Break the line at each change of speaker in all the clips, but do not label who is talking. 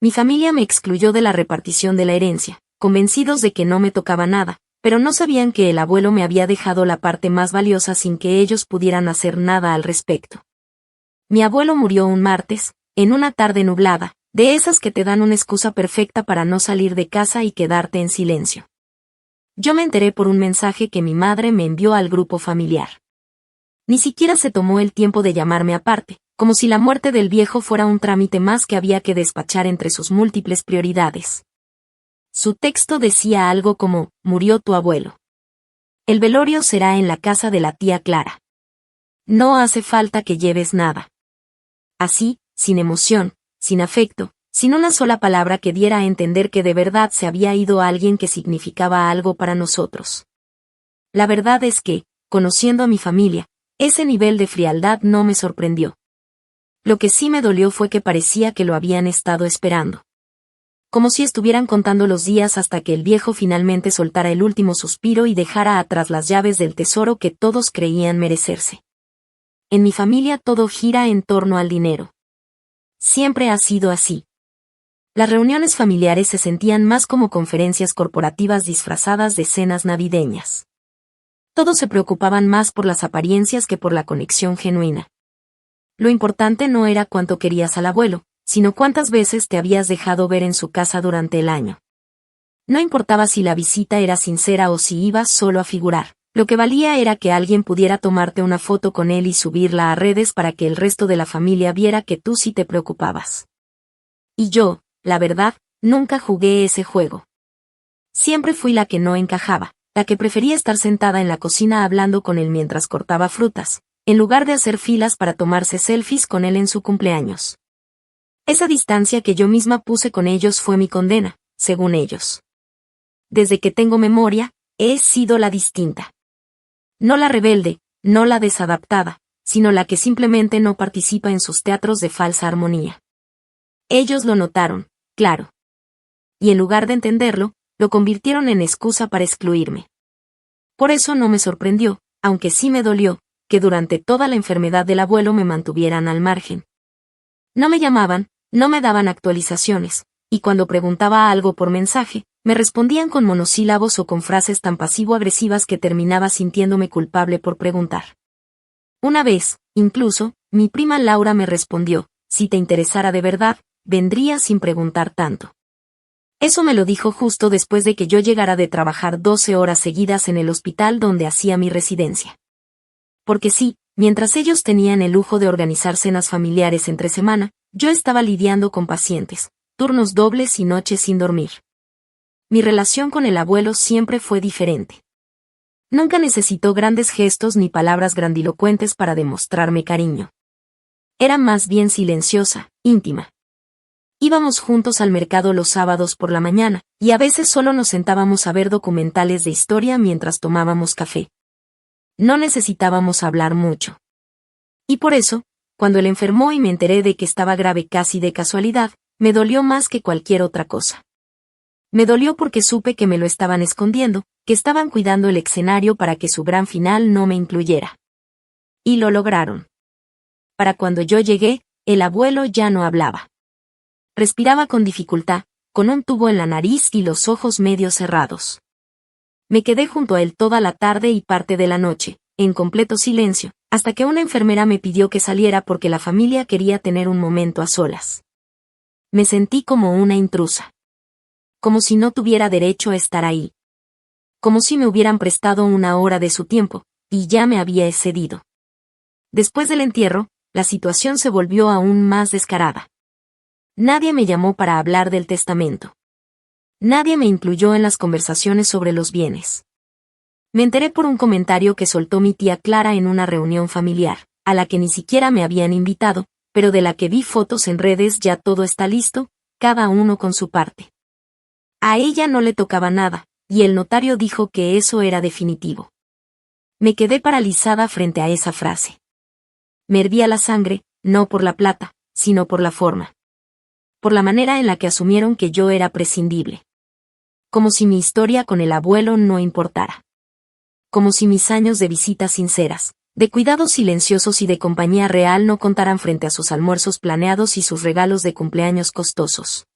Mi familia me excluyó de la repartición de la herencia, convencidos de que no me tocaba nada, pero no sabían que el abuelo me había dejado la parte más valiosa sin que ellos pudieran hacer nada al respecto. Mi abuelo murió un martes, en una tarde nublada, de esas que te dan una excusa perfecta para no salir de casa y quedarte en silencio. Yo me enteré por un mensaje que mi madre me envió al grupo familiar. Ni siquiera se tomó el tiempo de llamarme aparte, como si la muerte del viejo fuera un trámite más que había que despachar entre sus múltiples prioridades. Su texto decía algo como, murió tu abuelo. El velorio será en la casa de la tía Clara. No hace falta que lleves nada. Así, sin emoción, sin afecto, sin una sola palabra que diera a entender que de verdad se había ido alguien que significaba algo para nosotros. La verdad es que, conociendo a mi familia, ese nivel de frialdad no me sorprendió. Lo que sí me dolió fue que parecía que lo habían estado esperando. Como si estuvieran contando los días hasta que el viejo finalmente soltara el último suspiro y dejara atrás las llaves del tesoro que todos creían merecerse. En mi familia todo gira en torno al dinero. Siempre ha sido así. Las reuniones familiares se sentían más como conferencias corporativas disfrazadas de cenas navideñas. Todos se preocupaban más por las apariencias que por la conexión genuina. Lo importante no era cuánto querías al abuelo, sino cuántas veces te habías dejado ver en su casa durante el año. No importaba si la visita era sincera o si ibas solo a figurar. Lo que valía era que alguien pudiera tomarte una foto con él y subirla a redes para que el resto de la familia viera que tú sí te preocupabas. Y yo, la verdad, nunca jugué ese juego. Siempre fui la que no encajaba, la que prefería estar sentada en la cocina hablando con él mientras cortaba frutas, en lugar de hacer filas para tomarse selfies con él en su cumpleaños. Esa distancia que yo misma puse con ellos fue mi condena, según ellos. Desde que tengo memoria, he sido la distinta. No la rebelde, no la desadaptada, sino la que simplemente no participa en sus teatros de falsa armonía. Ellos lo notaron, claro. Y en lugar de entenderlo, lo convirtieron en excusa para excluirme. Por eso no me sorprendió, aunque sí me dolió, que durante toda la enfermedad del abuelo me mantuvieran al margen. No me llamaban, no me daban actualizaciones, y cuando preguntaba algo por mensaje, me respondían con monosílabos o con frases tan pasivo-agresivas que terminaba sintiéndome culpable por preguntar. Una vez, incluso, mi prima Laura me respondió, si te interesara de verdad, vendría sin preguntar tanto. Eso me lo dijo justo después de que yo llegara de trabajar 12 horas seguidas en el hospital donde hacía mi residencia. Porque sí, mientras ellos tenían el lujo de organizar cenas familiares entre semana, yo estaba lidiando con pacientes, turnos dobles y noches sin dormir. Mi relación con el abuelo siempre fue diferente. Nunca necesitó grandes gestos ni palabras grandilocuentes para demostrarme cariño. Era más bien silenciosa, íntima. Íbamos juntos al mercado los sábados por la mañana, y a veces solo nos sentábamos a ver documentales de historia mientras tomábamos café. No necesitábamos hablar mucho. Y por eso, cuando él enfermó y me enteré de que estaba grave casi de casualidad, me dolió más que cualquier otra cosa. Me dolió porque supe que me lo estaban escondiendo, que estaban cuidando el escenario para que su gran final no me incluyera. Y lo lograron. Para cuando yo llegué, el abuelo ya no hablaba. Respiraba con dificultad, con un tubo en la nariz y los ojos medio cerrados. Me quedé junto a él toda la tarde y parte de la noche, en completo silencio, hasta que una enfermera me pidió que saliera porque la familia quería tener un momento a solas. Me sentí como una intrusa. Como si no tuviera derecho a estar ahí. Como si me hubieran prestado una hora de su tiempo, y ya me había excedido. Después del entierro, la situación se volvió aún más descarada. Nadie me llamó para hablar del testamento. Nadie me incluyó en las conversaciones sobre los bienes. Me enteré por un comentario que soltó mi tía Clara en una reunión familiar, a la que ni siquiera me habían invitado, pero de la que vi fotos en redes. Ya todo está listo, cada uno con su parte. A ella no le tocaba nada, y el notario dijo que eso era definitivo. Me quedé paralizada frente a esa frase. Me hervía la sangre, no por la plata, sino por la forma. Por la manera en la que asumieron que yo era prescindible. Como si mi historia con el abuelo no importara. Como si mis años de visitas sinceras, de cuidados silenciosos y de compañía real no contaran frente a sus almuerzos planeados y sus regalos de cumpleaños costosos.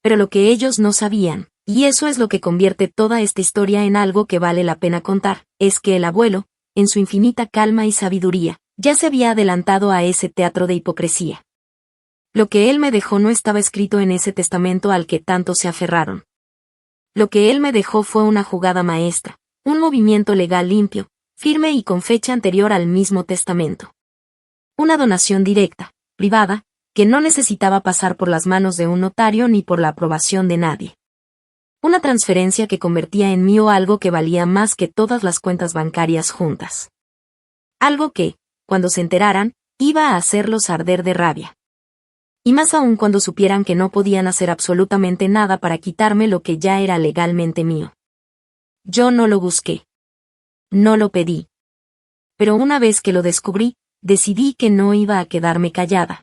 Pero lo que ellos no sabían, y eso es lo que convierte toda esta historia en algo que vale la pena contar, es que el abuelo, en su infinita calma y sabiduría, ya se había adelantado a ese teatro de hipocresía. Lo que él me dejó no estaba escrito en ese testamento al que tanto se aferraron. Lo que él me dejó fue una jugada maestra, un movimiento legal limpio, firme y con fecha anterior al mismo testamento. Una donación directa, privada, que no necesitaba pasar por las manos de un notario ni por la aprobación de nadie. Una transferencia que convertía en mío algo que valía más que todas las cuentas bancarias juntas. Algo que, cuando se enteraran, iba a hacerlos arder de rabia. Y más aún cuando supieran que no podían hacer absolutamente nada para quitarme lo que ya era legalmente mío. Yo no lo busqué. No lo pedí. Pero una vez que lo descubrí, decidí que no iba a quedarme callada.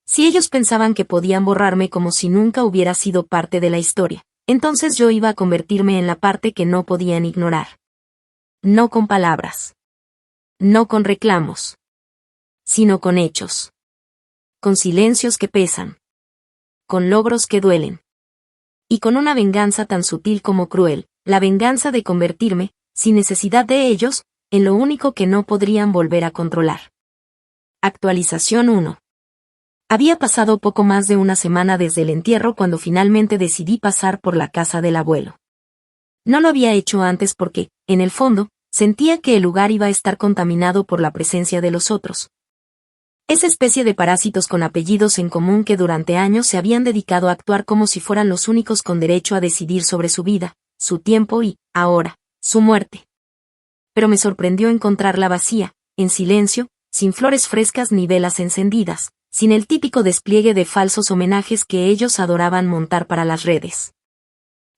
Si ellos pensaban que podían borrarme como si nunca hubiera sido parte de la historia, entonces yo iba a convertirme en la parte que no podían ignorar. No con palabras. No con reclamos. Sino con hechos. Con silencios que pesan. Con logros que duelen. Y con una venganza tan sutil como cruel, la venganza de convertirme, sin necesidad de ellos, en lo único que no podrían volver a controlar. Actualización 1. Había pasado poco más de una semana desde el entierro cuando finalmente decidí pasar por la casa del abuelo. No lo había hecho antes porque, en el fondo, sentía que el lugar iba a estar contaminado por la presencia de los otros. Esa especie de parásitos con apellidos en común que durante años se habían dedicado a actuar como si fueran los únicos con derecho a decidir sobre su vida, su tiempo y, ahora, su muerte. Pero me sorprendió encontrarla vacía, en silencio, sin flores frescas ni velas encendidas, sin el típico despliegue de falsos homenajes que ellos adoraban montar para las redes.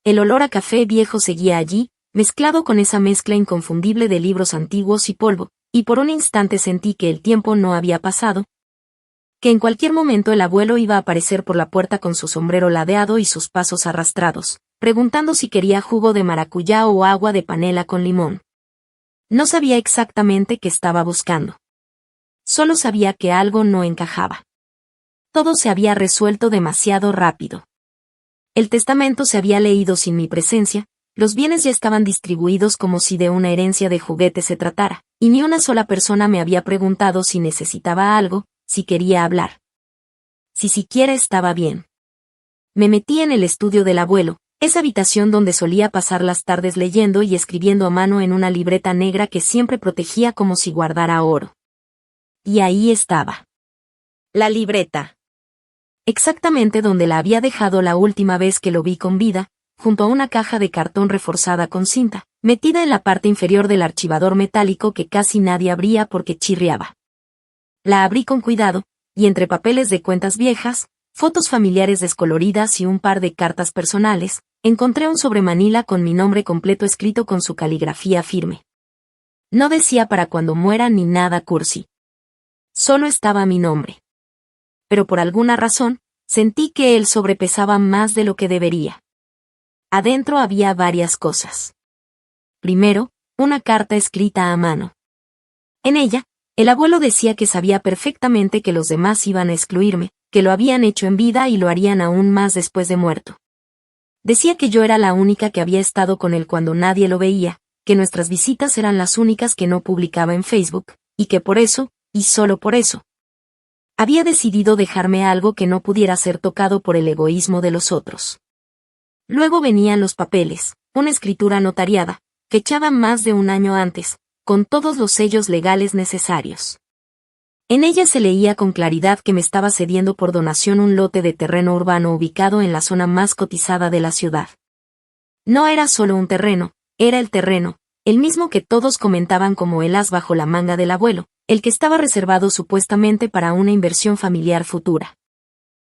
El olor a café viejo seguía allí, mezclado con esa mezcla inconfundible de libros antiguos y polvo, y por un instante sentí que el tiempo no había pasado, que en cualquier momento el abuelo iba a aparecer por la puerta con su sombrero ladeado y sus pasos arrastrados, preguntando si quería jugo de maracuyá o agua de panela con limón. No sabía exactamente qué estaba buscando. Solo sabía que algo no encajaba. Todo se había resuelto demasiado rápido. El testamento se había leído sin mi presencia, los bienes ya estaban distribuidos como si de una herencia de juguete se tratara, y ni una sola persona me había preguntado si necesitaba algo, si quería hablar. Si siquiera estaba bien. Me metí en el estudio del abuelo, esa habitación donde solía pasar las tardes leyendo y escribiendo a mano en una libreta negra que siempre protegía como si guardara oro. Y ahí estaba. La libreta. Exactamente donde la había dejado la última vez que lo vi con vida, junto a una caja de cartón reforzada con cinta, metida en la parte inferior del archivador metálico que casi nadie abría porque chirriaba. La abrí con cuidado, y entre papeles de cuentas viejas, fotos familiares descoloridas y un par de cartas personales, encontré un sobremanila con mi nombre completo escrito con su caligrafía firme. No decía para cuando muera ni nada cursi. Solo estaba mi nombre. Pero por alguna razón, sentí que él sobrepesaba más de lo que debería. Adentro había varias cosas. Primero, una carta escrita a mano. En ella, el abuelo decía que sabía perfectamente que los demás iban a excluirme, que lo habían hecho en vida y lo harían aún más después de muerto. Decía que yo era la única que había estado con él cuando nadie lo veía, que nuestras visitas eran las únicas que no publicaba en Facebook, y que por eso, y solo por eso, había decidido dejarme algo que no pudiera ser tocado por el egoísmo de los otros. Luego venían los papeles, una escritura notariada, fechada más de un año antes, con todos los sellos legales necesarios. En ella se leía con claridad que me estaba cediendo por donación un lote de terreno urbano ubicado en la zona más cotizada de la ciudad. No era solo un terreno, era el terreno, el mismo que todos comentaban como el as bajo la manga del abuelo, el que estaba reservado supuestamente para una inversión familiar futura.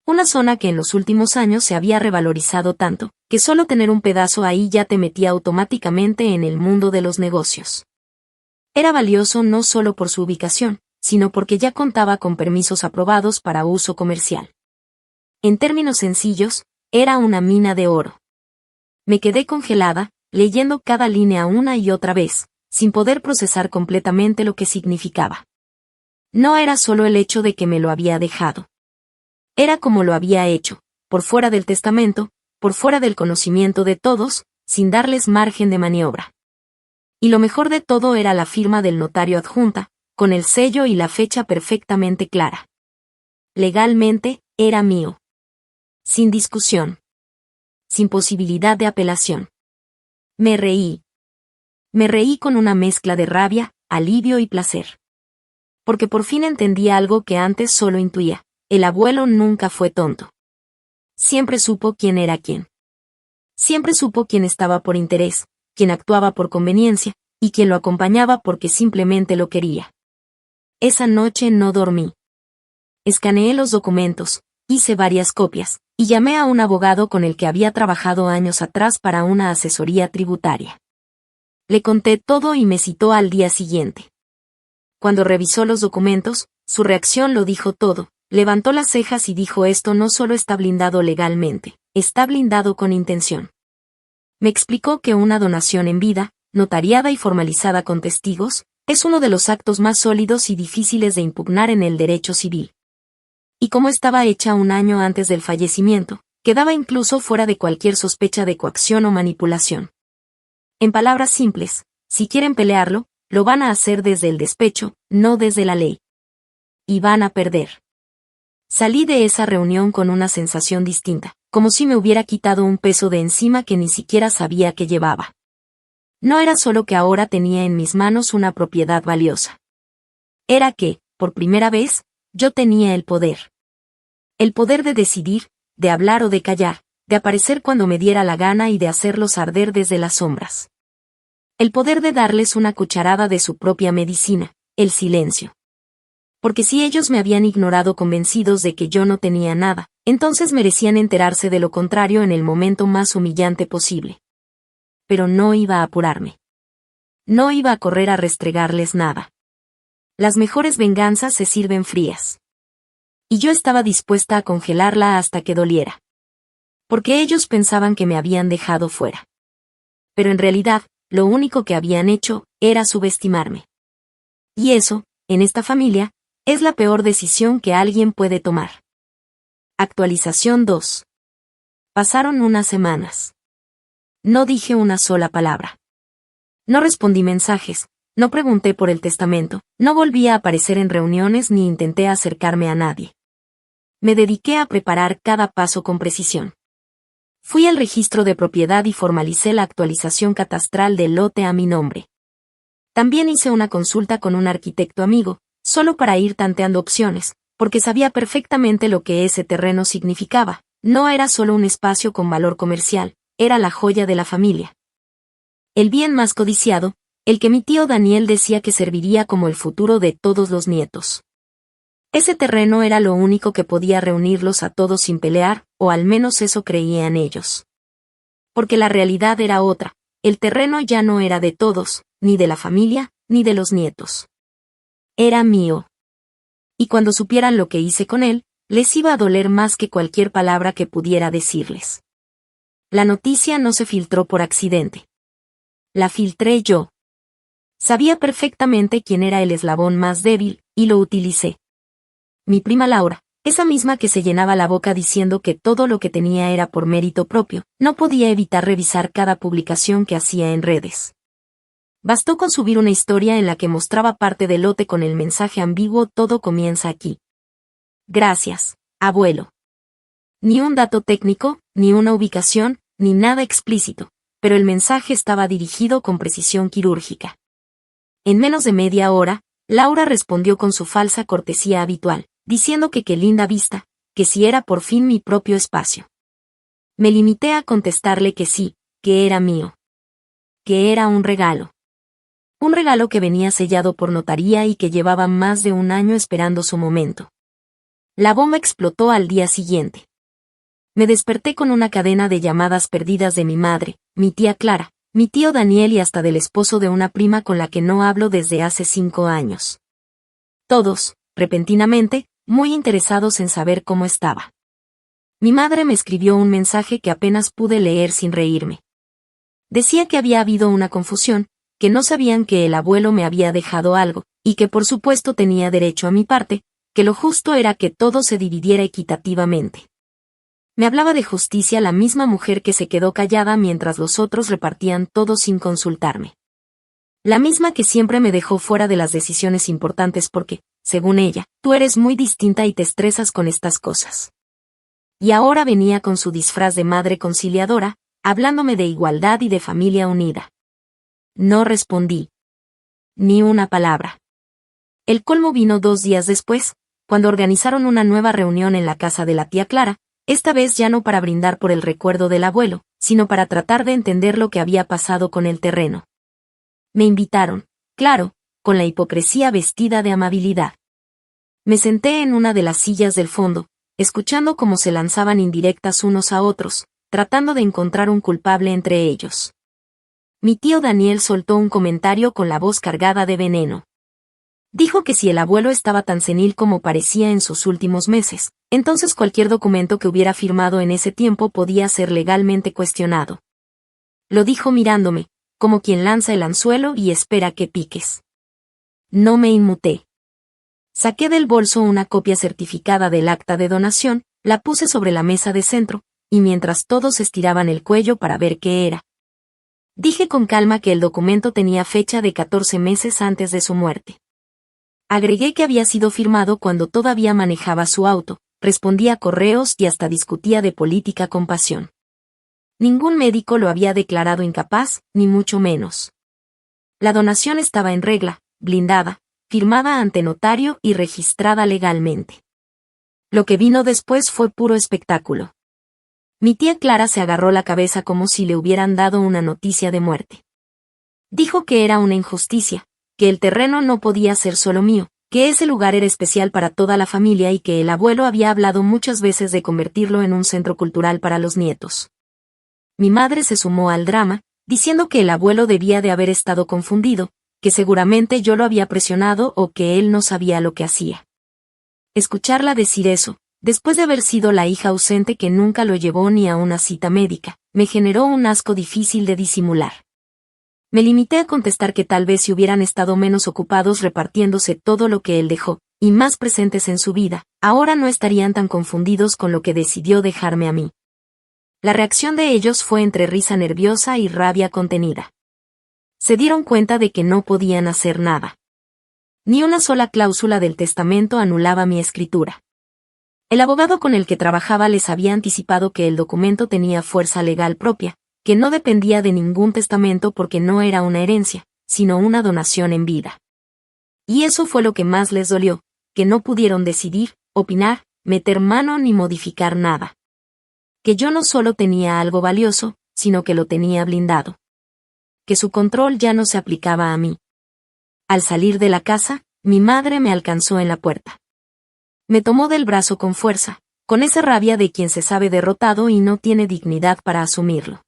Una zona que en los últimos años se había revalorizado tanto, que solo tener un pedazo ahí ya te metía automáticamente en el mundo de los negocios. Era valioso no solo por su ubicación, sino porque ya contaba con permisos aprobados para uso comercial. En términos sencillos, era una mina de oro. Me quedé congelada, leyendo cada línea una y otra vez, sin poder procesar completamente lo que significaba. No era solo el hecho de que me lo había dejado. Era como lo había hecho, por fuera del testamento, por fuera del conocimiento de todos, sin darles margen de maniobra. Y lo mejor de todo era la firma del notario adjunta, con el sello y la fecha perfectamente clara. Legalmente, era mío. Sin discusión. Sin posibilidad de apelación. Me reí. Me reí con una mezcla de rabia, alivio y placer. Porque por fin entendí algo que antes solo intuía. El abuelo nunca fue tonto. Siempre supo quién era quién. Siempre supo quién estaba por interés, quién actuaba por conveniencia, y quién lo acompañaba porque simplemente lo quería. Esa noche no dormí. Escaneé los documentos, hice varias copias, y llamé a un abogado con el que había trabajado años atrás para una asesoría tributaria. Le conté todo y me citó al día siguiente. Cuando revisó los documentos, su reacción lo dijo todo, levantó las cejas y dijo: esto no solo está blindado legalmente, está blindado con intención. Me explicó que una donación en vida, notariada y formalizada con testigos, es uno de los actos más sólidos y difíciles de impugnar en el derecho civil. Y como estaba hecha un año antes del fallecimiento, quedaba incluso fuera de cualquier sospecha de coacción o manipulación. En palabras simples, si quieren pelearlo, lo van a hacer desde el despecho, no desde la ley. Y van a perder. Salí de esa reunión con una sensación distinta, como si me hubiera quitado un peso de encima que ni siquiera sabía que llevaba. No era solo que ahora tenía en mis manos una propiedad valiosa. Era que, por primera vez, yo tenía el poder. El poder de decidir, de hablar o de callar, de aparecer cuando me diera la gana y de hacerlos arder desde las sombras. El poder de darles una cucharada de su propia medicina, el silencio. Porque si ellos me habían ignorado convencidos de que yo no tenía nada, entonces merecían enterarse de lo contrario en el momento más humillante posible. Pero no iba a apurarme. No iba a correr a restregarles nada. Las mejores venganzas se sirven frías. Y yo estaba dispuesta a congelarla hasta que doliera. Porque ellos pensaban que me habían dejado fuera. Pero en realidad, lo único que habían hecho era subestimarme. Y eso, en esta familia, es la peor decisión que alguien puede tomar. Actualización 2. Pasaron unas semanas. No dije una sola palabra. No respondí mensajes, no pregunté por el testamento, no volví a aparecer en reuniones ni intenté acercarme a nadie. Me dediqué a preparar cada paso con precisión. Fui al registro de propiedad y formalicé la actualización catastral del lote a mi nombre. También hice una consulta con un arquitecto amigo, solo para ir tanteando opciones, porque sabía perfectamente lo que ese terreno significaba. No era solo un espacio con valor comercial, era la joya de la familia. El bien más codiciado, el que mi tío Daniel decía que serviría como el futuro de todos los nietos. Ese terreno era lo único que podía reunirlos a todos sin pelear, o al menos eso creían ellos. Porque la realidad era otra, el terreno ya no era de todos, ni de la familia, ni de los nietos. Era mío. Y cuando supieran lo que hice con él, les iba a doler más que cualquier palabra que pudiera decirles. La noticia no se filtró por accidente. La filtré yo. Sabía perfectamente quién era el eslabón más débil, y lo utilicé. Mi prima Laura, esa misma que se llenaba la boca diciendo que todo lo que tenía era por mérito propio, no podía evitar revisar cada publicación que hacía en redes. Bastó con subir una historia en la que mostraba parte del lote con el mensaje ambiguo: todo comienza aquí. Gracias, abuelo. Ni un dato técnico, ni una ubicación, ni nada explícito, pero el mensaje estaba dirigido con precisión quirúrgica. En menos de media hora, Laura respondió con su falsa cortesía habitual, diciendo que qué linda vista, que si era por fin mi propio espacio. Me limité a contestarle que sí, que era mío. Que era un regalo. Un regalo que venía sellado por notaría y que llevaba más de un año esperando su momento. La bomba explotó al día siguiente. Me desperté con una cadena de llamadas perdidas de mi madre, mi tía Clara, mi tío Daniel y hasta del esposo de una prima con la que no hablo desde hace 5 años. Todos, repentinamente, muy interesados en saber cómo estaba. Mi madre me escribió un mensaje que apenas pude leer sin reírme. Decía que había habido una confusión, que no sabían que el abuelo me había dejado algo, y que por supuesto tenía derecho a mi parte, que lo justo era que todo se dividiera equitativamente. Me hablaba de justicia la misma mujer que se quedó callada mientras los otros repartían todo sin consultarme. La misma que siempre me dejó fuera de las decisiones importantes porque, según ella, tú eres muy distinta y te estresas con estas cosas. Y ahora venía con su disfraz de madre conciliadora, hablándome de igualdad y de familia unida. No respondí. Ni una palabra. El colmo vino 2 días después, cuando organizaron una nueva reunión en la casa de la tía Clara, esta vez ya no para brindar por el recuerdo del abuelo, sino para tratar de entender lo que había pasado con el terreno. Me invitaron, claro, con la hipocresía vestida de amabilidad. Me senté en una de las sillas del fondo, escuchando cómo se lanzaban indirectas unos a otros, tratando de encontrar un culpable entre ellos. Mi tío Daniel soltó un comentario con la voz cargada de veneno. Dijo que si el abuelo estaba tan senil como parecía en sus últimos meses, entonces cualquier documento que hubiera firmado en ese tiempo podía ser legalmente cuestionado. Lo dijo mirándome, como quien lanza el anzuelo y espera que piques. No me inmuté. Saqué del bolso una copia certificada del acta de donación, la puse sobre la mesa de centro, y mientras todos estiraban el cuello para ver qué era. Dije con calma que el documento tenía fecha de 14 meses antes de su muerte. Agregué que había sido firmado cuando todavía manejaba su auto, respondía a correos y hasta discutía de política con pasión. Ningún médico lo había declarado incapaz, ni mucho menos. La donación estaba en regla, blindada, firmada ante notario y registrada legalmente. Lo que vino después fue puro espectáculo. Mi tía Clara se agarró la cabeza como si le hubieran dado una noticia de muerte. Dijo que era una injusticia, que el terreno no podía ser solo mío, que ese lugar era especial para toda la familia y que el abuelo había hablado muchas veces de convertirlo en un centro cultural para los nietos. Mi madre se sumó al drama, diciendo que el abuelo debía de haber estado confundido, que seguramente yo lo había presionado o que él no sabía lo que hacía. Escucharla decir eso, después de haber sido la hija ausente que nunca lo llevó ni a una cita médica, me generó un asco difícil de disimular. Me limité a contestar que tal vez si hubieran estado menos ocupados repartiéndose todo lo que él dejó, y más presentes en su vida, ahora no estarían tan confundidos con lo que decidió dejarme a mí. La reacción de ellos fue entre risa nerviosa y rabia contenida. Se dieron cuenta de que no podían hacer nada. Ni una sola cláusula del testamento anulaba mi escritura. El abogado con el que trabajaba les había anticipado que el documento tenía fuerza legal propia, que no dependía de ningún testamento porque no era una herencia, sino una donación en vida. Y eso fue lo que más les dolió, que no pudieron decidir, opinar, meter mano ni modificar nada. Que yo no solo tenía algo valioso, sino que lo tenía blindado. Que su control ya no se aplicaba a mí. Al salir de la casa, mi madre me alcanzó en la puerta. Me tomó del brazo con fuerza, con esa rabia de quien se sabe derrotado y no tiene dignidad para asumirlo.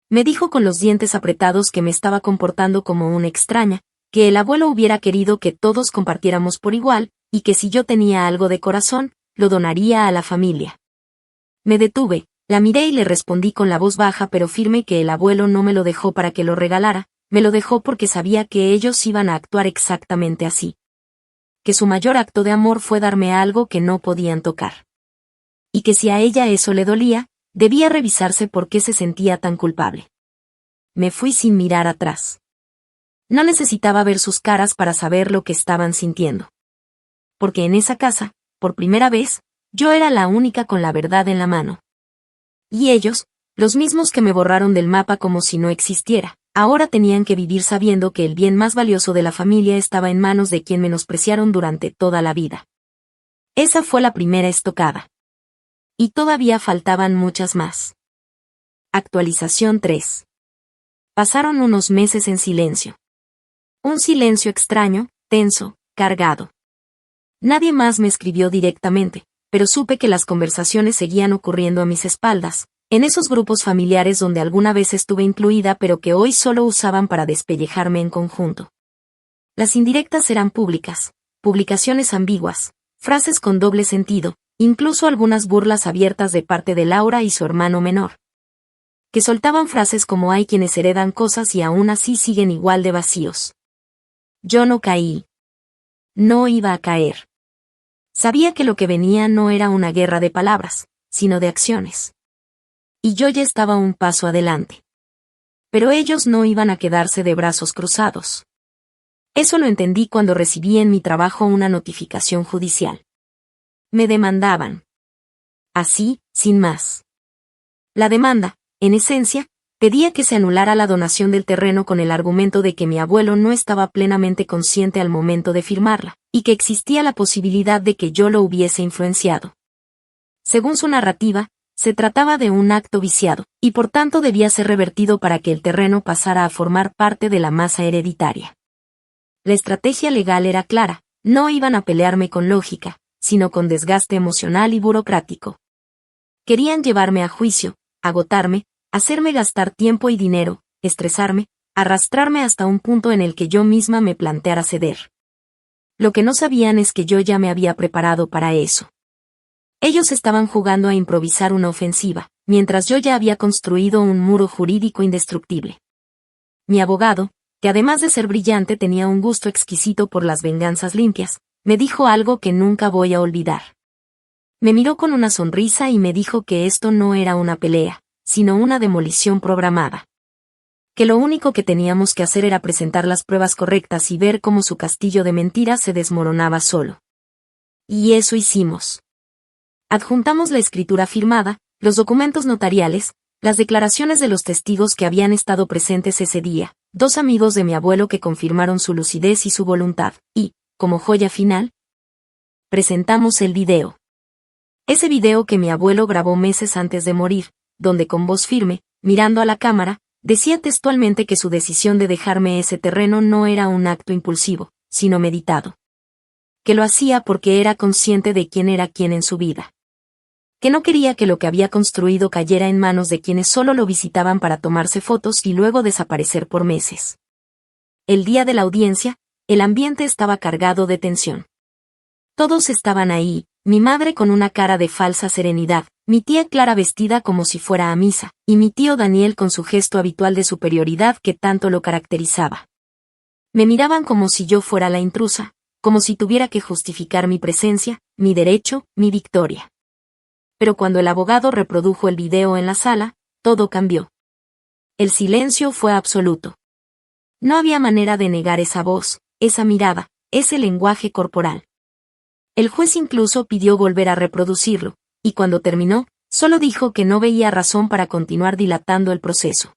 Me dijo con los dientes apretados que me estaba comportando como una extraña, que el abuelo hubiera querido que todos compartiéramos por igual, y que si yo tenía algo de corazón, lo donaría a la familia. Me detuve, la miré y le respondí con la voz baja pero firme que el abuelo no me lo dejó para que lo regalara, me lo dejó porque sabía que ellos iban a actuar exactamente así. Que su mayor acto de amor fue darme algo que no podían tocar. Y que si a ella eso le dolía, debía revisarse por qué se sentía tan culpable. Me fui sin mirar atrás. No necesitaba ver sus caras para saber lo que estaban sintiendo. Porque en esa casa, por primera vez, yo era la única con la verdad en la mano. Y ellos, los mismos que me borraron del mapa como si no existiera, ahora tenían que vivir sabiendo que el bien más valioso de la familia estaba en manos de quien menospreciaron durante toda la vida. Esa fue la primera estocada. Y todavía faltaban muchas más. Actualización 3. Pasaron unos meses en silencio. Un silencio extraño, tenso, cargado. Nadie más me escribió directamente, pero supe que las conversaciones seguían ocurriendo a mis espaldas, en esos grupos familiares donde alguna vez estuve incluida pero que hoy solo usaban para despellejarme en conjunto. Las indirectas eran públicas, publicaciones ambiguas, frases con doble sentido, incluso algunas burlas abiertas de parte de Laura y su hermano menor. Que soltaban frases como hay quienes heredan cosas y aún así siguen igual de vacíos. Yo no caí. No iba a caer. Sabía que lo que venía no era una guerra de palabras, sino de acciones. Y yo ya estaba un paso adelante. Pero ellos no iban a quedarse de brazos cruzados. Eso lo entendí cuando recibí en mi trabajo una notificación judicial. Me demandaban. Así, sin más. La demanda, en esencia, pedía que se anulara la donación del terreno con el argumento de que mi abuelo no estaba plenamente consciente al momento de firmarla, y que existía la posibilidad de que yo lo hubiese influenciado. Según su narrativa, se trataba de un acto viciado, y por tanto debía ser revertido para que el terreno pasara a formar parte de la masa hereditaria. La estrategia legal era clara, no iban a pelearme con lógica, sino con desgaste emocional y burocrático. Querían llevarme a juicio, agotarme, hacerme gastar tiempo y dinero, estresarme, arrastrarme hasta un punto en el que yo misma me planteara ceder. Lo que no sabían es que yo ya me había preparado para eso. Ellos estaban jugando a improvisar una ofensiva, mientras yo ya había construido un muro jurídico indestructible. Mi abogado, que además de ser brillante tenía un gusto exquisito por las venganzas limpias, me dijo algo que nunca voy a olvidar. Me miró con una sonrisa y me dijo que esto no era una pelea, sino una demolición programada. Que lo único que teníamos que hacer era presentar las pruebas correctas y ver cómo su castillo de mentiras se desmoronaba solo. Y eso hicimos. Adjuntamos la escritura firmada, los documentos notariales, las declaraciones de los testigos que habían estado presentes ese día, 2 amigos de mi abuelo que confirmaron su lucidez y su voluntad, y, como joya final, presentamos el video. Ese video que mi abuelo grabó meses antes de morir, donde con voz firme, mirando a la cámara, decía textualmente que su decisión de dejarme ese terreno no era un acto impulsivo, sino meditado. Que lo hacía porque era consciente de quién era quién en su vida. Que no quería que lo que había construido cayera en manos de quienes solo lo visitaban para tomarse fotos y luego desaparecer por meses. El día de la audiencia, el ambiente estaba cargado de tensión. Todos estaban ahí, mi madre con una cara de falsa serenidad, mi tía Clara vestida como si fuera a misa, y mi tío Daniel con su gesto habitual de superioridad que tanto lo caracterizaba. Me miraban como si yo fuera la intrusa, como si tuviera que justificar mi presencia, mi derecho, mi victoria. Pero cuando el abogado reprodujo el video en la sala, todo cambió. El silencio fue absoluto. No había manera de negar esa voz, esa mirada, ese lenguaje corporal. El juez incluso pidió volver a reproducirlo, y cuando terminó, solo dijo que no veía razón para continuar dilatando el proceso.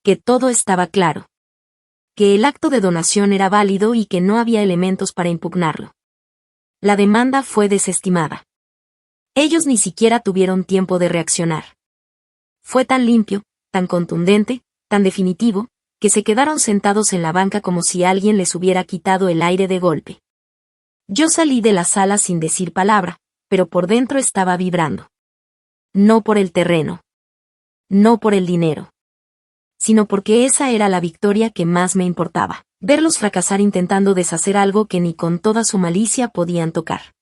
Que todo estaba claro. Que el acto de donación era válido y que no había elementos para impugnarlo. La demanda fue desestimada. Ellos ni siquiera tuvieron tiempo de reaccionar. Fue tan limpio, tan contundente, tan definitivo, que se quedaron sentados en la banca como si alguien les hubiera quitado el aire de golpe. Yo salí de la sala sin decir palabra, pero por dentro estaba vibrando. No por el terreno. No por el dinero. Sino porque esa era la victoria que más me importaba, verlos fracasar intentando deshacer algo que ni con toda su malicia podían tocar.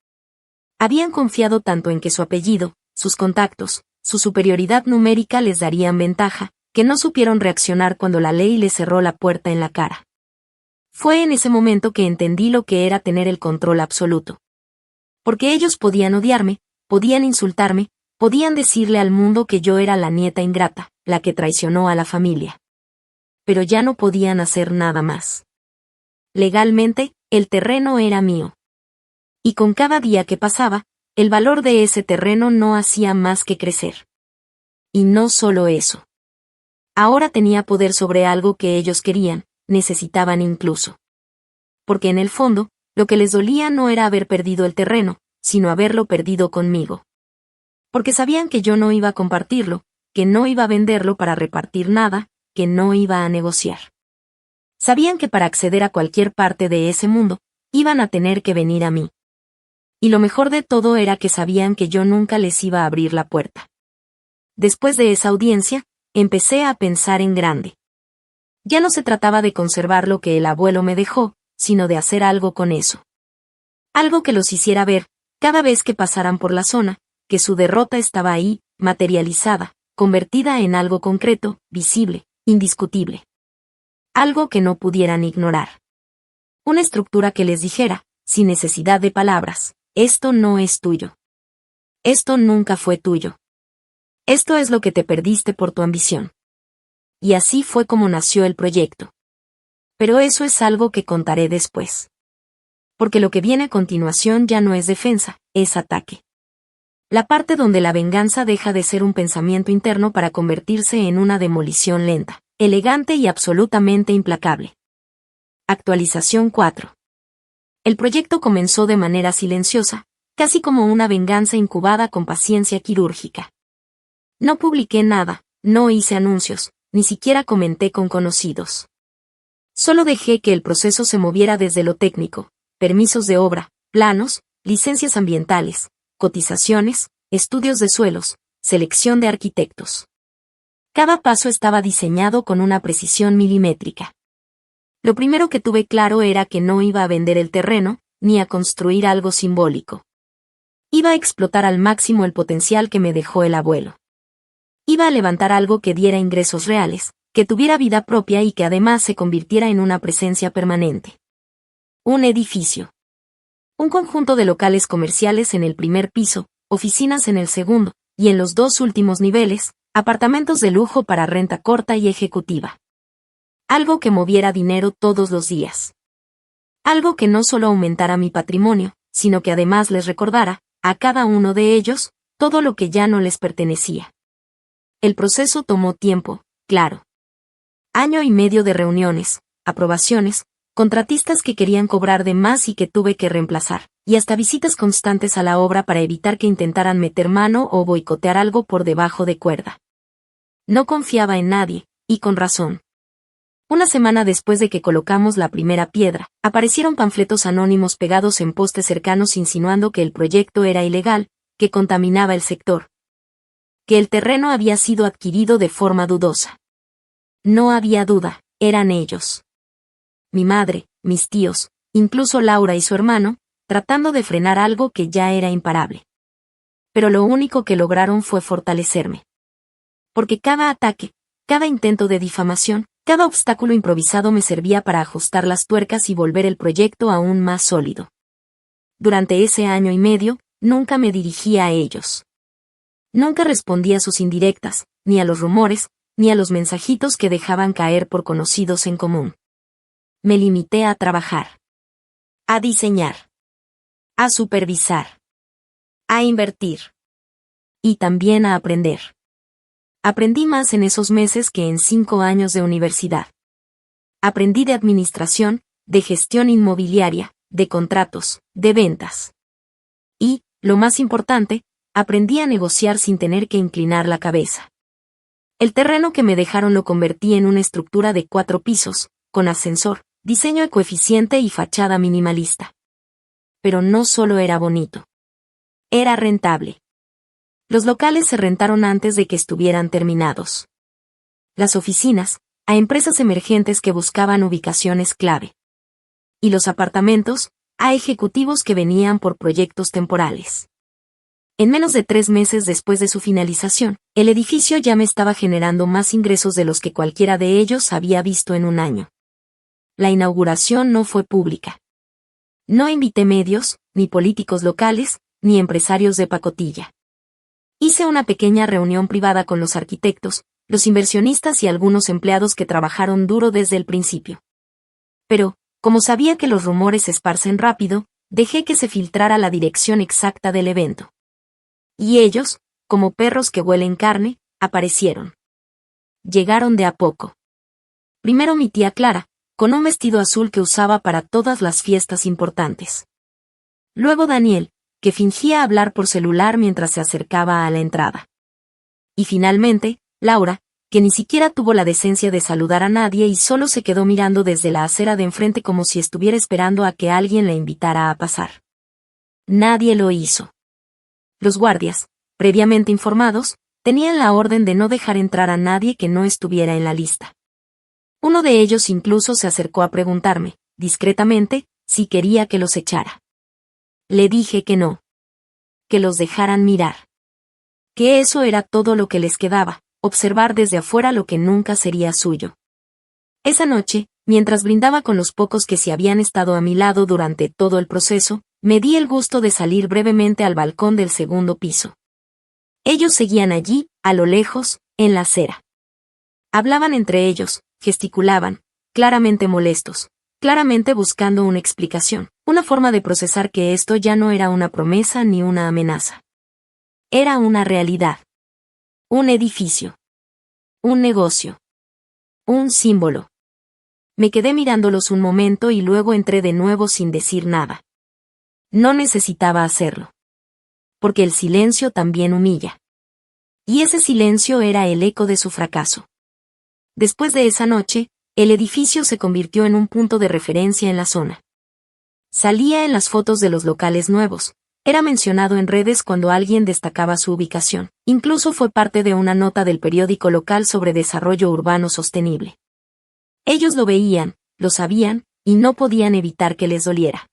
Habían confiado tanto en que su apellido, sus contactos, su superioridad numérica les darían ventaja, que no supieron reaccionar cuando la ley les cerró la puerta en la cara. Fue en ese momento que entendí lo que era tener el control absoluto. Porque ellos podían odiarme, podían insultarme, podían decirle al mundo que yo era la nieta ingrata, la que traicionó a la familia. Pero ya no podían hacer nada más. Legalmente, el terreno era mío. Y con cada día que pasaba, el valor de ese terreno no hacía más que crecer. Y no solo eso. Ahora tenía poder sobre algo que ellos querían, necesitaban incluso. Porque en el fondo, lo que les dolía no era haber perdido el terreno, sino haberlo perdido conmigo. Porque sabían que yo no iba a compartirlo, que no iba a venderlo para repartir nada, que no iba a negociar. Sabían que para acceder a cualquier parte de ese mundo, iban a tener que venir a mí. Y lo mejor de todo era que sabían que yo nunca les iba a abrir la puerta. Después de esa audiencia, empecé a pensar en grande. Ya no se trataba de conservar lo que el abuelo me dejó, sino de hacer algo con eso. Algo que los hiciera ver, cada vez que pasaran por la zona, que su derrota estaba ahí, materializada, convertida en algo concreto, visible, indiscutible. Algo que no pudieran ignorar. Una estructura que les dijera, sin necesidad de palabras, esto no es tuyo. Esto nunca fue tuyo. Esto es lo que te perdiste por tu ambición. Y así fue como nació el proyecto. Pero eso es algo que contaré después. Porque lo que viene a continuación ya no es defensa, es ataque. La parte donde la venganza deja de ser un pensamiento interno para convertirse en una demolición lenta, elegante y absolutamente implacable. Actualización 4. El proyecto comenzó de manera silenciosa, casi como una venganza incubada con paciencia quirúrgica. No publiqué nada, no hice anuncios, ni siquiera comenté con conocidos. Solo dejé que el proceso se moviera desde lo técnico, permisos de obra, planos, licencias ambientales, cotizaciones, estudios de suelos, selección de arquitectos. Cada paso estaba diseñado con una precisión milimétrica. Lo primero que tuve claro era que no iba a vender el terreno, ni a construir algo simbólico. Iba a explotar al máximo el potencial que me dejó el abuelo. Iba a levantar algo que diera ingresos reales, que tuviera vida propia y que además se convirtiera en una presencia permanente. Un edificio. Un conjunto de locales comerciales en el primer piso, oficinas en el segundo, y en los 2 últimos niveles, apartamentos de lujo para renta corta y ejecutiva. Algo que moviera dinero todos los días. Algo que no solo aumentara mi patrimonio, sino que además les recordara, a cada uno de ellos, todo lo que ya no les pertenecía. El proceso tomó tiempo, claro. 1 año y medio de reuniones, aprobaciones, contratistas que querían cobrar de más y que tuve que reemplazar, y hasta visitas constantes a la obra para evitar que intentaran meter mano o boicotear algo por debajo de cuerda. No confiaba en nadie, y con razón. Una semana después de que colocamos la primera piedra, aparecieron panfletos anónimos pegados en postes cercanos insinuando que el proyecto era ilegal, que contaminaba el sector, que el terreno había sido adquirido de forma dudosa. No había duda, eran ellos. Mi madre, mis tíos, incluso Laura y su hermano, tratando de frenar algo que ya era imparable. Pero lo único que lograron fue fortalecerme. Porque cada ataque, cada intento de difamación, cada obstáculo improvisado me servía para ajustar las tuercas y volver el proyecto aún más sólido. Durante ese 1 año y medio, nunca me dirigía a ellos. Nunca respondí a sus indirectas, ni a los rumores, ni a los mensajitos que dejaban caer por conocidos en común. Me limité a trabajar. A diseñar. A supervisar. A invertir. Y también a aprender. Aprendí más en esos meses que en 5 años de universidad. Aprendí de administración, de gestión inmobiliaria, de contratos, de ventas. Y, lo más importante, aprendí a negociar sin tener que inclinar la cabeza. El terreno que me dejaron lo convertí en una estructura de 4 pisos, con ascensor, diseño ecoeficiente y fachada minimalista. Pero no solo era bonito. Era rentable. Los locales se rentaron antes de que estuvieran terminados. Las oficinas, a empresas emergentes que buscaban ubicaciones clave. Y los apartamentos, a ejecutivos que venían por proyectos temporales. En menos de 3 meses después de su finalización, el edificio ya me estaba generando más ingresos de los que cualquiera de ellos había visto en 1 año. La inauguración no fue pública. No invité medios, ni políticos locales, ni empresarios de pacotilla. Hice una pequeña reunión privada con los arquitectos, los inversionistas y algunos empleados que trabajaron duro desde el principio. Pero, como sabía que los rumores se esparcen rápido, dejé que se filtrara la dirección exacta del evento. Y ellos, como perros que huelen carne, aparecieron. Llegaron de a poco. Primero mi tía Clara, con un vestido azul que usaba para todas las fiestas importantes. Luego Daniel, que fingía hablar por celular mientras se acercaba a la entrada. Y finalmente, Laura, que ni siquiera tuvo la decencia de saludar a nadie y solo se quedó mirando desde la acera de enfrente como si estuviera esperando a que alguien la invitara a pasar. Nadie lo hizo. Los guardias, previamente informados, tenían la orden de no dejar entrar a nadie que no estuviera en la lista. Uno de ellos incluso se acercó a preguntarme, discretamente, si quería que los echara. Le dije que no. Que los dejaran mirar. Que eso era todo lo que les quedaba, observar desde afuera lo que nunca sería suyo. Esa noche, mientras brindaba con los pocos que se habían estado a mi lado durante todo el proceso, Me di el gusto de salir brevemente al balcón del segundo piso. Ellos seguían allí, a lo lejos, en la acera. Hablaban entre ellos, gesticulaban, claramente molestos, claramente buscando una explicación, una forma de procesar que esto ya no era una promesa ni una amenaza. Era una realidad. Un edificio. Un negocio. Un símbolo. Me quedé mirándolos un momento y luego entré de nuevo sin decir nada. No necesitaba hacerlo. Porque el silencio también humilla. Y ese silencio era el eco de su fracaso. Después de esa noche, el edificio se convirtió en un punto de referencia en la zona. Salía en las fotos de los locales nuevos. Era mencionado en redes cuando alguien destacaba su ubicación. Incluso fue parte de una nota del periódico local sobre desarrollo urbano sostenible. Ellos lo veían, lo sabían, y no podían evitar que les doliera.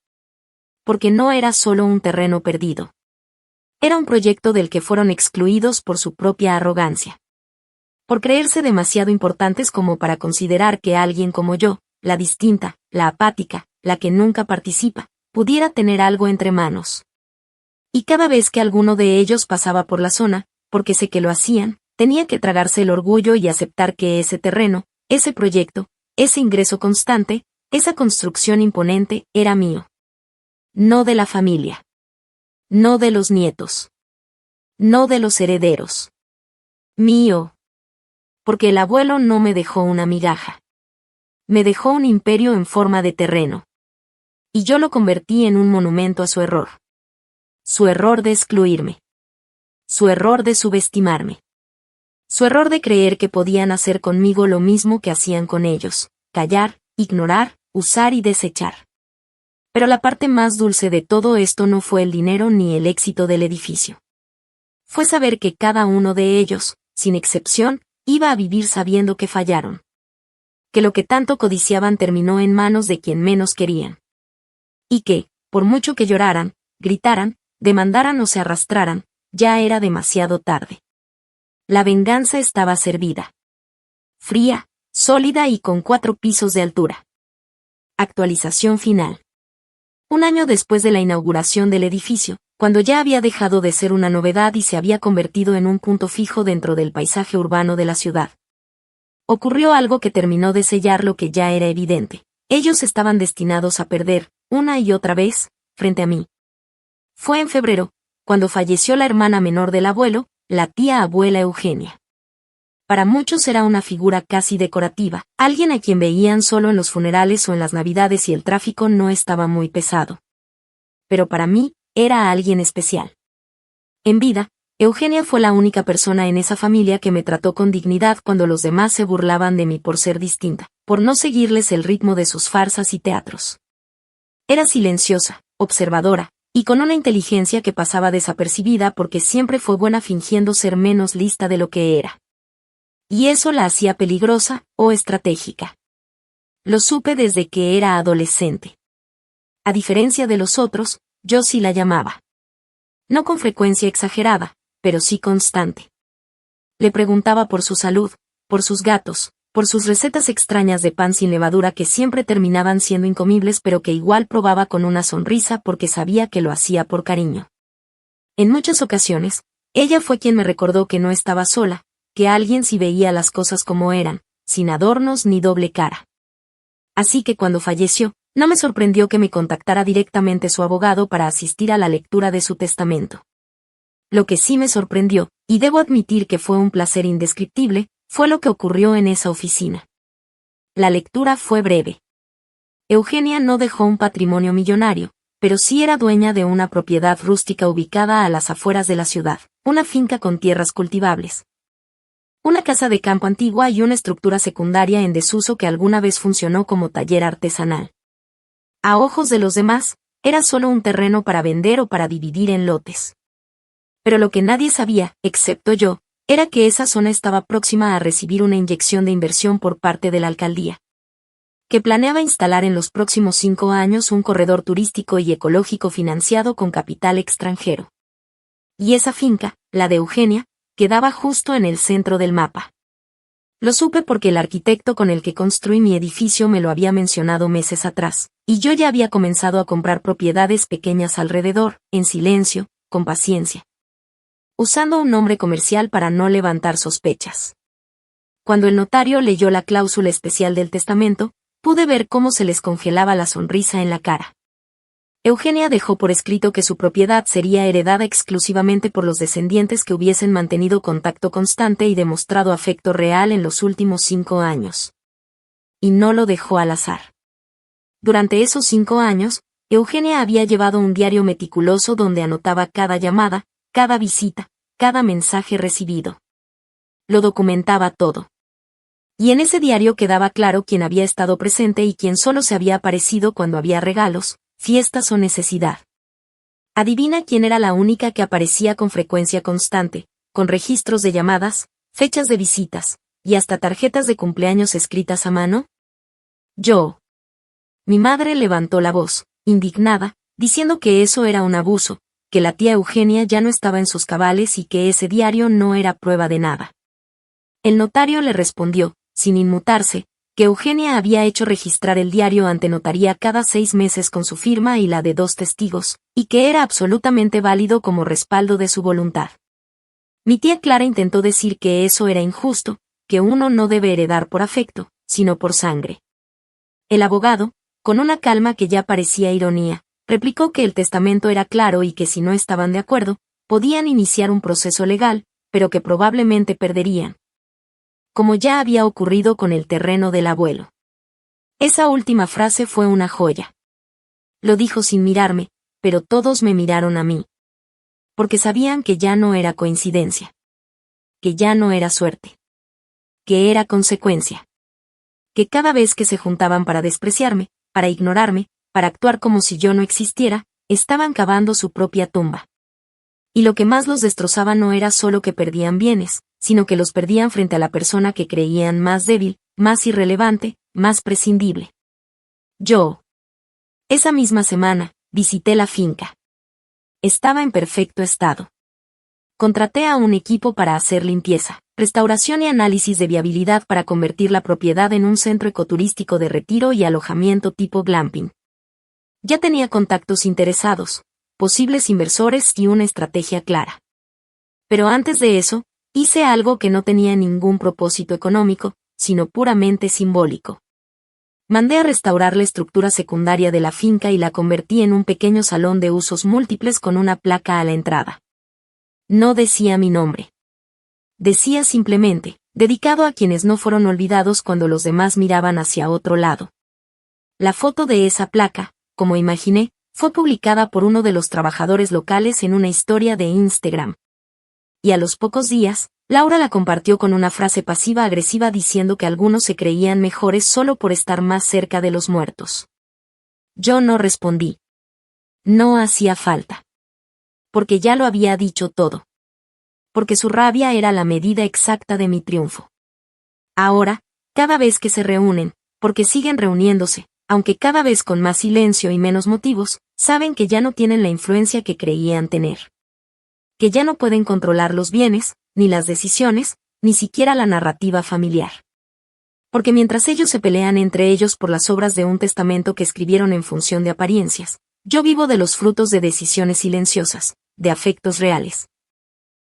Porque no era solo un terreno perdido. Era un proyecto del que fueron excluidos por su propia arrogancia. Por creerse demasiado importantes como para considerar que alguien como yo, la distinta, la apática, la que nunca participa, pudiera tener algo entre manos. Y cada vez que alguno de ellos pasaba por la zona, porque sé que lo hacían, tenía que tragarse el orgullo y aceptar que ese terreno, ese proyecto, ese ingreso constante, esa construcción imponente, era mío. No de la familia. No de los nietos. No de los herederos. Mío. Porque el abuelo no me dejó una migaja. Me dejó un imperio en forma de terreno. Y yo lo convertí en un monumento a su error. Su error de excluirme. Su error de subestimarme. Su error de creer que podían hacer conmigo lo mismo que hacían con ellos, callar, ignorar, usar y desechar. Pero la parte más dulce de todo esto no fue el dinero ni el éxito del edificio. Fue saber que cada uno de ellos, sin excepción, iba a vivir sabiendo que fallaron. Que lo que tanto codiciaban terminó en manos de quien menos querían. Y que, por mucho que lloraran, gritaran, demandaran o se arrastraran, ya era demasiado tarde. La venganza estaba servida. Fría, sólida y con 4 pisos de altura. Actualización final. Un año después de la inauguración del edificio, cuando ya había dejado de ser una novedad y se había convertido en un punto fijo dentro del paisaje urbano de la ciudad, ocurrió algo que terminó de sellar lo que ya era evidente. Ellos estaban destinados a perder, una y otra vez, frente a mí. Fue en febrero, cuando falleció la hermana menor del abuelo, la tía abuela Eugenia. Para muchos era una figura casi decorativa, alguien a quien veían solo en los funerales o en las navidades y el tráfico no estaba muy pesado. Pero para mí, era alguien especial. En vida, Eugenia fue la única persona en esa familia que me trató con dignidad cuando los demás se burlaban de mí por ser distinta, por no seguirles el ritmo de sus farsas y teatros. Era silenciosa, observadora, y con una inteligencia que pasaba desapercibida porque siempre fue buena fingiendo ser menos lista de lo que era. Y eso la hacía peligrosa o estratégica. Lo supe desde que era adolescente. A diferencia de los otros, yo sí la llamaba. No con frecuencia exagerada, pero sí constante. Le preguntaba por su salud, por sus gatos, por sus recetas extrañas de pan sin levadura que siempre terminaban siendo incomibles pero que igual probaba con una sonrisa porque sabía que lo hacía por cariño. En muchas ocasiones, ella fue quien me recordó que no estaba sola, que alguien sí veía las cosas como eran, sin adornos ni doble cara. Así que cuando falleció, no me sorprendió que me contactara directamente su abogado para asistir a la lectura de su testamento. Lo que sí me sorprendió, y debo admitir que fue un placer indescriptible, fue lo que ocurrió en esa oficina. La lectura fue breve. Eugenia no dejó un patrimonio millonario, pero sí era dueña de una propiedad rústica ubicada a las afueras de la ciudad, una finca con tierras cultivables, una casa de campo antigua y una estructura secundaria en desuso que alguna vez funcionó como taller artesanal. A ojos de los demás, era solo un terreno para vender o para dividir en lotes. Pero lo que nadie sabía, excepto yo, era que esa zona estaba próxima a recibir una inyección de inversión por parte de la alcaldía, que planeaba instalar en los próximos 5 años un corredor turístico y ecológico financiado con capital extranjero. Y esa finca, la de Eugenia, quedaba justo en el centro del mapa. Lo supe porque el arquitecto con el que construí mi edificio me lo había mencionado meses atrás, y yo ya había comenzado a comprar propiedades pequeñas alrededor, en silencio, con paciencia, usando un nombre comercial para no levantar sospechas. Cuando el notario leyó la cláusula especial del testamento, pude ver cómo se les congelaba la sonrisa en la cara. Eugenia dejó por escrito que su propiedad sería heredada exclusivamente por los descendientes que hubiesen mantenido contacto constante y demostrado afecto real en los últimos 5 años. Y no lo dejó al azar. Durante esos 5 años, Eugenia había llevado un diario meticuloso donde anotaba cada llamada, cada visita, cada mensaje recibido. Lo documentaba todo. Y en ese diario quedaba claro quién había estado presente y quién solo se había aparecido cuando había regalos, fiestas o necesidad. Adivina quién era la única que aparecía con frecuencia constante, con registros de llamadas, fechas de visitas, y hasta tarjetas de cumpleaños escritas a mano. Yo. Mi madre levantó la voz, indignada, diciendo que eso era un abuso, que la tía Eugenia ya no estaba en sus cabales y que ese diario no era prueba de nada. El notario le respondió, sin inmutarse, que Eugenia había hecho registrar el diario ante notaría cada 6 meses con su firma y la de 2 testigos, y que era absolutamente válido como respaldo de su voluntad. Mi tía Clara intentó decir que eso era injusto, que uno no debe heredar por afecto, sino por sangre. El abogado, con una calma que ya parecía ironía, replicó que el testamento era claro y que si no estaban de acuerdo, podían iniciar un proceso legal, pero que probablemente perderían. Como ya había ocurrido con el terreno del abuelo. Esa última frase fue una joya. Lo dijo sin mirarme, pero todos me miraron a mí. Porque sabían que ya no era coincidencia. Que ya no era suerte. Que era consecuencia. Que cada vez que se juntaban para despreciarme, para ignorarme, para actuar como si yo no existiera, estaban cavando su propia tumba. Y lo que más los destrozaba no era solo que perdían bienes, sino que los perdían frente a la persona que creían más débil, más irrelevante, más prescindible. Yo. Esa misma semana, visité la finca. Estaba en perfecto estado. Contraté a un equipo para hacer limpieza, restauración y análisis de viabilidad para convertir la propiedad en un centro ecoturístico de retiro y alojamiento tipo glamping. Ya tenía contactos interesados, posibles inversores y una estrategia clara. Pero antes de eso, hice algo que no tenía ningún propósito económico, sino puramente simbólico. Mandé a restaurar la estructura secundaria de la finca y la convertí en un pequeño salón de usos múltiples con una placa a la entrada. No decía mi nombre. Decía simplemente, dedicado a quienes no fueron olvidados cuando los demás miraban hacia otro lado. La foto de esa placa, como imaginé, fue publicada por uno de los trabajadores locales en una historia de Instagram. Y a los pocos días, Laura la compartió con una frase pasiva-agresiva diciendo que algunos se creían mejores solo por estar más cerca de los muertos. Yo no respondí. No hacía falta. Porque ya lo había dicho todo. Porque su rabia era la medida exacta de mi triunfo. Ahora, cada vez que se reúnen, porque siguen reuniéndose, aunque cada vez con más silencio y menos motivos, saben que ya no tienen la influencia que creían tener. Que ya no pueden controlar los bienes, ni las decisiones, ni siquiera la narrativa familiar. Porque mientras ellos se pelean entre ellos por las obras de un testamento que escribieron en función de apariencias, yo vivo de los frutos de decisiones silenciosas, de afectos reales.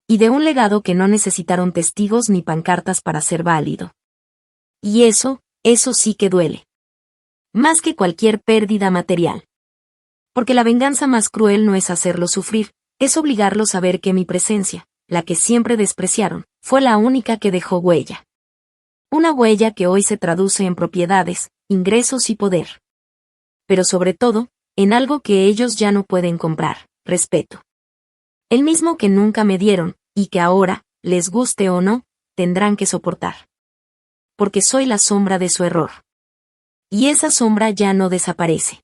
Y de un legado que no necesitaron testigos ni pancartas para ser válido. Y eso sí que duele. Más que cualquier pérdida material. Porque la venganza más cruel no es hacerlos sufrir, es obligarlos a ver que mi presencia, la que siempre despreciaron, fue la única que dejó huella. Una huella que hoy se traduce en propiedades, ingresos y poder. Pero sobre todo, en algo que ellos ya no pueden comprar, respeto. El mismo que nunca me dieron, y que ahora, les guste o no, tendrán que soportar. Porque soy la sombra de su error. Y esa sombra ya no desaparece.